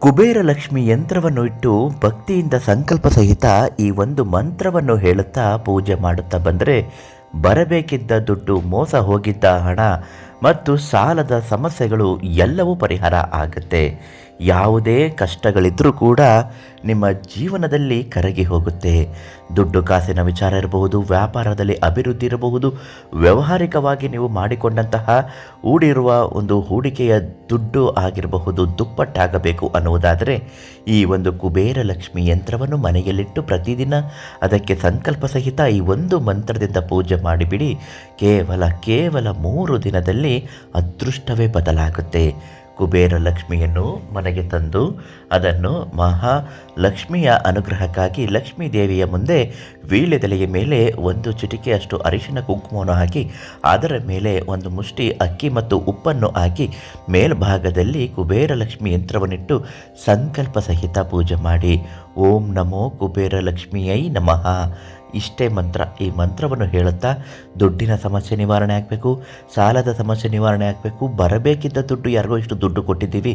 ಕುಬೇರ ಲಕ್ಷ್ಮಿ ಯಂತ್ರವನ್ನು ಇಟ್ಟು ಭಕ್ತಿಯಿಂದ ಸಂಕಲ್ಪ ಸಹಿತ ಈ ಒಂದು ಮಂತ್ರವನ್ನು ಹೇಳುತ್ತಾ ಪೂಜೆ ಮಾಡುತ್ತಾ ಬಂದರೆ ಬರಬೇಕಿದ್ದ ದುಡ್ಡು, ಮೋಸ ಹೋಗಿದ್ದ ಹಣ ಮತ್ತು ಸಾಲದ ಸಮಸ್ಯೆಗಳು ಎಲ್ಲವೂ ಪರಿಹಾರ ಆಗುತ್ತೆ. ಯಾವುದೇ ಕಷ್ಟಗಳಿದ್ದರೂ ಕೂಡ ನಿಮ್ಮ ಜೀವನದಲ್ಲಿ ಕರಗಿ ಹೋಗುತ್ತೆ. ದುಡ್ಡು ಕಾಸಿನ ವಿಚಾರ ಇರಬಹುದು, ವ್ಯಾಪಾರದಲ್ಲಿ ಅಭಿವೃದ್ಧಿ ಇರಬಹುದು, ವ್ಯಾವಹಾರಿಕವಾಗಿ ನೀವು ಮಾಡಿಕೊಂಡಂತಹ ಹೂಡಿರುವ ಒಂದು ಹೂಡಿಕೆಯ ದುಡ್ಡು ಆಗಿರಬಹುದು ದುಪ್ಪಟ್ಟಾಗಬೇಕು ಅನ್ನುವುದಾದರೆ ಈ ಒಂದು ಕುಬೇರ ಲಕ್ಷ್ಮಿ ಯಂತ್ರವನ್ನು ಮನೆಯಲ್ಲಿಟ್ಟು ಪ್ರತಿದಿನ ಅದಕ್ಕೆ ಸಂಕಲ್ಪ ಸಹಿತ ಈ ಒಂದು ಮಂತ್ರದಿಂದ ಪೂಜೆ ಮಾಡಿಬಿಡಿ. ಕೇವಲ 3 ದಿನದಲ್ಲಿ ಅದೃಷ್ಟವೇ ಬದಲಾಗುತ್ತೆ. ಕುಬೇರ ಲಕ್ಷ್ಮಿಯನ್ನು ಮನೆಗೆ ತಂದು ಅದನ್ನು ಮಹಾಲಕ್ಷ್ಮಿಯ ಅನುಗ್ರಹಕ್ಕಾಗಿ ಲಕ್ಷ್ಮೀ ದೇವಿಯ ಮುಂದೆ ವೀಳ್ಯದೆಲೆಯ ಮೇಲೆ 1 ಚಿಟಿಕೆಯಷ್ಟು ಅರಿಶಿನ ಕುಂಕುಮವನ್ನು ಹಾಕಿ ಅದರ ಮೇಲೆ 1 ಮುಷ್ಟಿ ಅಕ್ಕಿ ಮತ್ತು ಉಪ್ಪನ್ನು ಹಾಕಿ ಮೇಲ್ಭಾಗದಲ್ಲಿ ಕುಬೇರ ಲಕ್ಷ್ಮಿ ಯಂತ್ರವನ್ನಿಟ್ಟು ಸಂಕಲ್ಪ ಸಹಿತ ಪೂಜೆ ಮಾಡಿ. ಓಂ ನಮೋ ಕುಬೇರ ಲಕ್ಷ್ಮಿಯೈ ನಮಃ. ಇಷ್ಟೇ ಮಂತ್ರ. ಈ ಮಂತ್ರವನ್ನು ಹೇಳುತ್ತಾ ದುಡ್ಡಿನ ಸಮಸ್ಯೆ ನಿವಾರಣೆ ಆಗಬೇಕು, ಸಾಲದ ಸಮಸ್ಯೆ ನಿವಾರಣೆ ಆಗಬೇಕು, ಬರಬೇಕಿದ್ದ ದುಡ್ಡು ಯಾರಿಗೋ ಇಷ್ಟು ದುಡ್ಡು ಕೊಟ್ಟಿದ್ದೀವಿ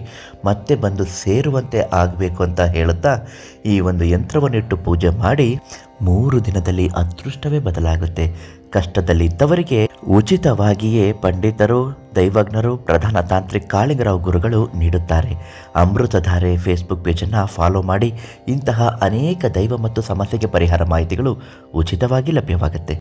ಮತ್ತೆ ಬಂದು ಸೇರುವಂತೆ ಆಗಬೇಕು ಅಂತ ಹೇಳುತ್ತಾ ಈ ಒಂದು ಯಂತ್ರವನ್ನಿಟ್ಟು ಪೂಜೆ ಮಾಡಿ 3 ದಿನದಲ್ಲಿ ಅದೃಷ್ಟವೇ ಬದಲಾಗುತ್ತೆ. ಕಷ್ಟದಲ್ಲಿದ್ದವರಿಗೆ ಉಚಿತವಾಗಿಯೇ ಪಂಡಿತರು, ದೈವಜ್ಞರು, ಪ್ರಧಾನ ತಾಂತ್ರಿಕ ಕಾಳಿಂಗರಾವ್ ಗುರುಗಳು ನೀಡುತ್ತಾರೆ. ಅಮೃತಧಾರೆ ಫೇಸ್ಬುಕ್ ಪೇಜನ್ನು ಫಾಲೋ ಮಾಡಿ. ಇಂತಹ ಅನೇಕ ದೈವ ಮತ್ತು ಸಮಸ್ಯೆಗೆ ಪರಿಹಾರ ಮಾಹಿತಿಗಳು ಉಚಿತವಾಗಿ ಲಭ್ಯವಾಗುತ್ತೆ.